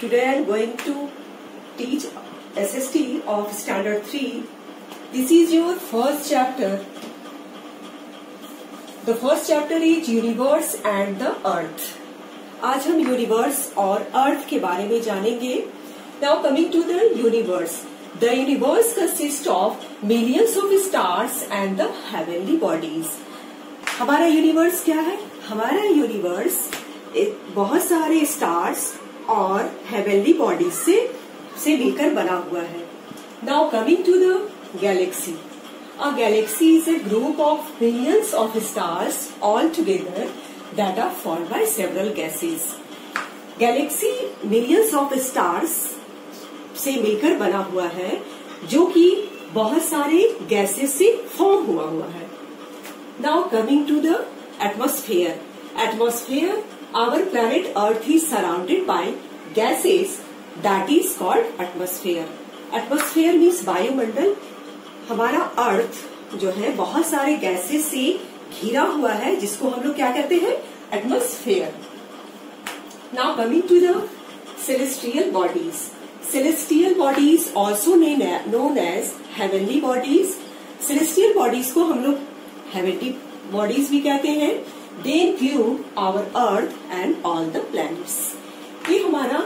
Today I am going to teach SST of Standard 3. This is your first chapter. The first chapter is Universe and the Earth. आज हम universe और अर्थ के बारे में जानेंगे. Now coming to the universe. The universe consists of millions of stars and the heavenly bodies. हमारा universe क्या है? हमारा यूनिवर्स बहुत सारे स्टार्स और हेवनली बॉडीज से मिलकर बना हुआ है. Now coming to the galaxy. A galaxy is a group of millions of stars all together that are formed by several gases. Galaxy millions of stars से मिलकर बना हुआ है जो कि बहुत सारे गैसेस से फॉर्म हुआ है. Now coming to the atmosphere. Atmosphere, our planet Earth is surrounded by gases that is called atmosphere. Atmosphere means वायुमंडल. हमारा अर्थ जो है बहुत सारे गैसेस से घिरा हुआ है जिसको हम लोग क्या कहते हैं? Atmosphere. Now coming to the celestial bodies. Celestial bodies also known as heavenly bodies. Celestial bodies को हम लोग हेवनली बॉडीज भी कहते हैं. They include our earth and all the planets. ये हमारा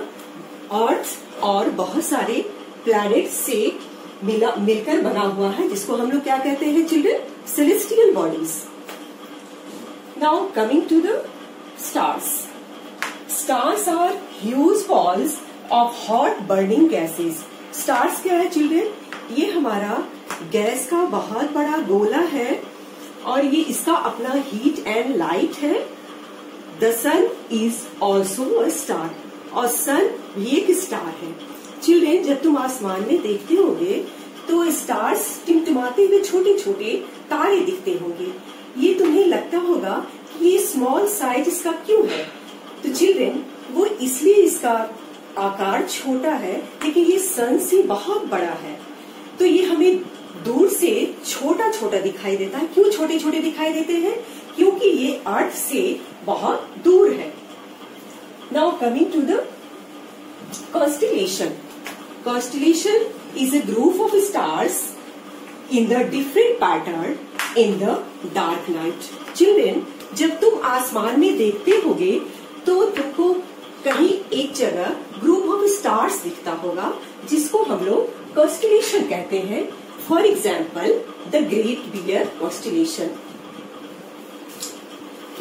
अर्थ और बहुत सारे प्लैनेट से मिलकर बना हुआ है जिसको हम लोग क्या कहते हैं children? Celestial bodies. Now coming to the stars. Stars are huge balls of hot burning gases. Stars क्या है चिल्ड्रन? ये हमारा गैस का बहुत बड़ा गोला है और ये इसका अपना हीट एंड लाइट है. The sun is also a star. और सन ये एक स्टार है. चिल्ड्रेन, जब तुम आसमान में देखते होगे तो स्टार्स टिमटिमाते हुए छोटे छोटे तारे दिखते होंगे. ये तुम्हें लगता होगा कि ये स्मॉल साइज इसका क्यों है? तो चिल्ड्रेन, वो इसलिए इसका आकार छोटा है लेकिन ये सन से बहुत बड़ा है तो ये हमें दूर से छोटा छोटा दिखाई देता है. क्यों छोटे छोटे दिखाई देते हैं? क्योंकि ये अर्थ से बहुत दूर है. Now coming to the constellation. Constellation is a group of stars in the different pattern in the dark night. Children, जब तुम आसमान में देखते होगे तो तुमको कहीं एक जगह ग्रुप ऑफ स्टार्स दिखता होगा जिसको हम लोग कॉन्स्टेलेशन कहते हैं. For example the great bear constellation.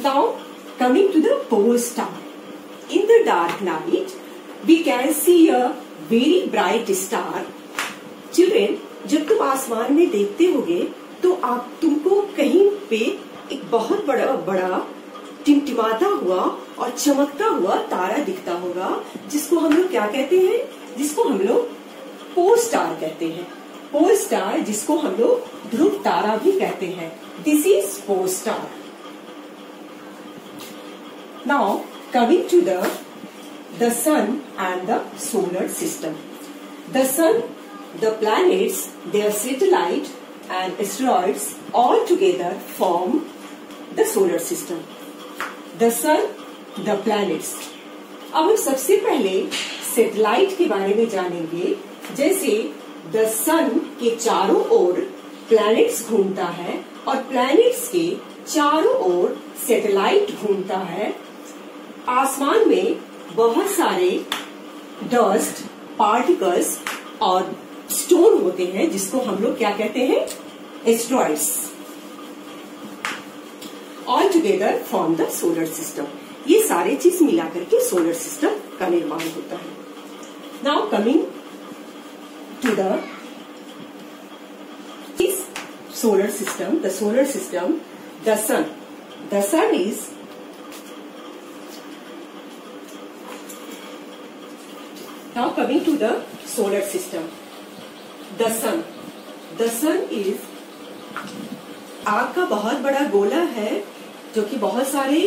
Now coming to the pole star. In the dark night, we can see a very bright star. Children, जब तुम आसमान में देखते होगे तो तुमको कहीं पे एक बहुत बड़ा टिमटिमाता हुआ और चमकता हुआ तारा दिखता होगा जिसको हम लोग क्या कहते हैं? जिसको हम लोग पोल स्टार कहते हैं. पोल स्टार जिसको हम लोग ध्रुव तारा भी कहते हैं. This is pole star. Now coming to the sun and the solar system. The sun, the planets, their satellite and asteroids all together form the solar system. The sun, the planets. अब हम सबसे पहले satellite के बारे में जानेंगे. जैसे the sun के चारों ओर प्लैनेट्स घूमता है और प्लैनेट्स के चारों ओर सैटेलाइट घूमता है. आसमान में बहुत सारे डस्ट पार्टिकल्स और स्टोन होते हैं जिसको हम लोग क्या कहते हैं? Asteroids. All together form the solar system. ये सारे चीज मिलाकर के सोलर सिस्टम का निर्माण होता है. Now coming to the solar system. The solar system, the sun. The sun is Now coming to the solar system. The sun. The sun is आग का बहुत बड़ा गोला है जो कि बहुत सारे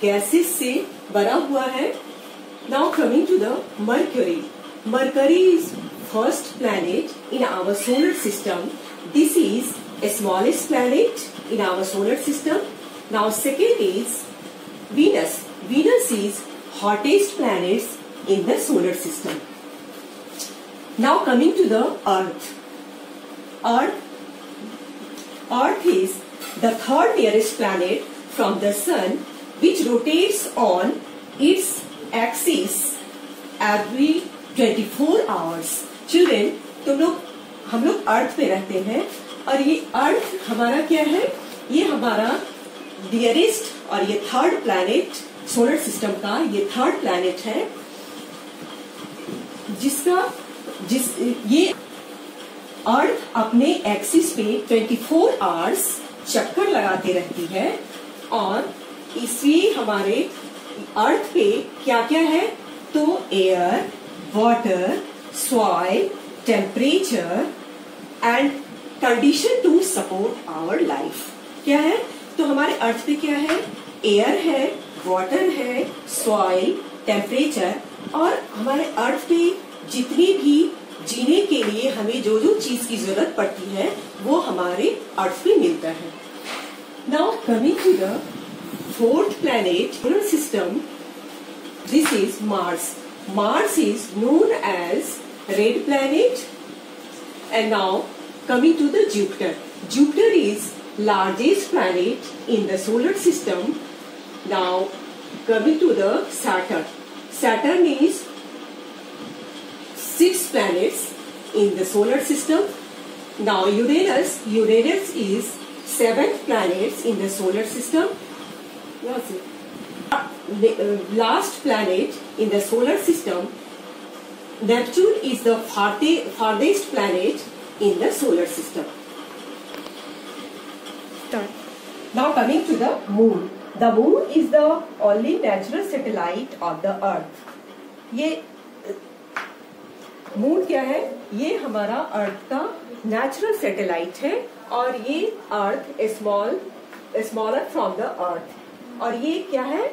गैसेस से बना हुआ है. Now coming to the Mercury. Mercury is first planet in our solar system. This is the smallest planet in our solar system. Now second is Venus. Venus is hottest planet in the solar system. Now coming to the Earth. Earth is the third nearest planet from the Sun, which rotates on its axis every 24 hours. Children, हम लोग अर्थ पे रहते हैं और ये अर्थ हमारा क्या है? ये हमारा डियरेस्ट और ये थर्ड प्लैनेट, सोलर सिस्टम का ये थर्ड प्लैनेट है, ये अर्थ अपने एक्सिस पे 24 आवर्स चक्कर लगाते रहती है और इसलिए हमारे अर्थ पे क्या क्या है? तो air, water, soil, temperature and condition to support our life क्या है? तो हमारे अर्थ पे क्या है? एयर है, वाटर है, सॉइल, टेम्परेचर, और हमारे अर्थ पे जितनी भी जीने के लिए हमें जो जो चीज की जरूरत पड़ती है वो हमारे अर्थ पे मिलता है. Now coming to the fourth planet solar system, this is Mars. Mars is known as red planet. And now coming to the Jupiter. Jupiter is largest planet in the solar system. Now coming to the Saturn. Saturn is 6 planets in the solar system. Now Uranus is 7th planet in the solar system. Last planet in the solar system, Neptune is the farthest planet in the solar system. Now coming to the moon. The moon is the only natural satellite of the earth. ये moon क्या है? ये हमारा अर्थ का natural satellite है और ये अर्थ smaller from the earth. और ये क्या है?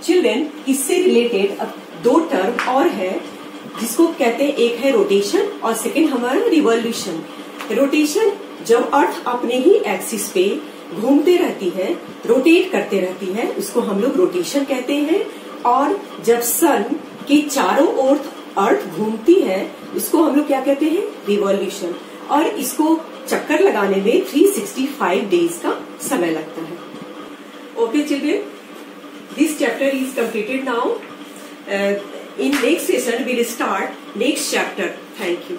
चिल्ड्रन, इससे रिलेटेड अब 2 टर्म और है जिसको कहते हैं, एक है रोटेशन और सेकंड हमारा रिवॉल्यूशन. रोटेशन जब अर्थ अपने ही एक्सिस पे घूमते रहती है, रोटेट करते रहती है, उसको हम लोग रोटेशन कहते हैं. और जब सन के चारों ओर अर्थ घूमती है उसको हम लोग क्या कहते हैं? रिवॉल्यूशन. और इसको चक्कर लगाने में 365 डेज का समय लगता है. Okay children, this chapter is completed now. In next session, we will start next chapter. Thank you.